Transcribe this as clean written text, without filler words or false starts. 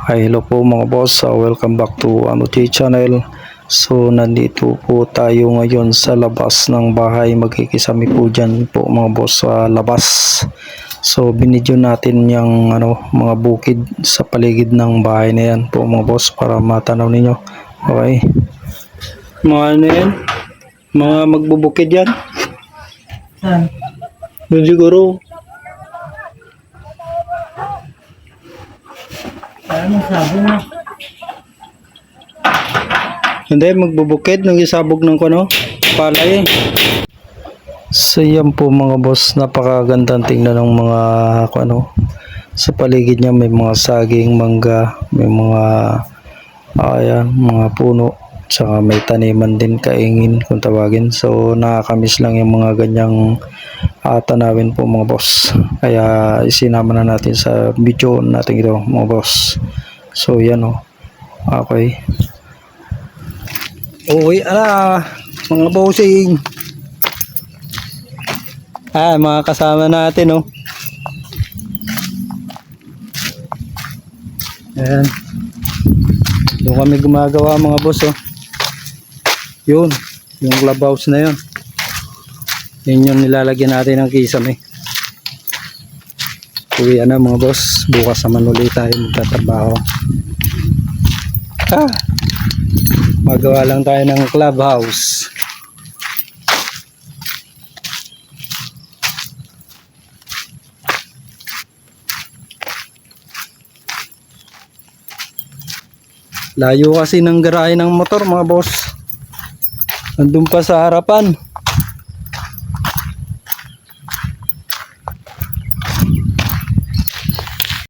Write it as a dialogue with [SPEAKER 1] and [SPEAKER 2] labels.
[SPEAKER 1] Hi, hello po mga boss. Welcome back to Anuti Channel. So nandito po tayo ngayon sa labas ng bahay. Magkikisami po dyan po mga boss sa labas. So binidyo natin yung mga bukid sa paligid ng bahay na yan po mga boss para matanaw ninyo. Okay. Mga ano yan? Mga magbubukid yan?
[SPEAKER 2] Saan?
[SPEAKER 1] Doon siguro.
[SPEAKER 2] Parang sabi na.
[SPEAKER 1] Hindi, magbubukid nang isabog ng palay. So yan po mga boss, napakagandang tingnan ng mga sa paligid niya. May mga saging, mangga, may mga mga puno, tsaka may taniman din, kaingin kung tawagin. So nakakamiss lang yung mga ganyang tanawin po mga boss, kaya isinama na natin sa video natin ito mga boss. So yan okay. Uy, mga bossing. Mga kasama natin Ayan. Doon kami gumagawa mga boss Yun, yung clubhouse na yun. Yun yung nilalagyan natin ng kisame. Uwi na mga boss. Bukas naman ulit tayo magtatrabaho. Magawa lang tayo ng clubhouse. Layo kasi ng garahe ng motor mga boss. Nandun pa sa harapan.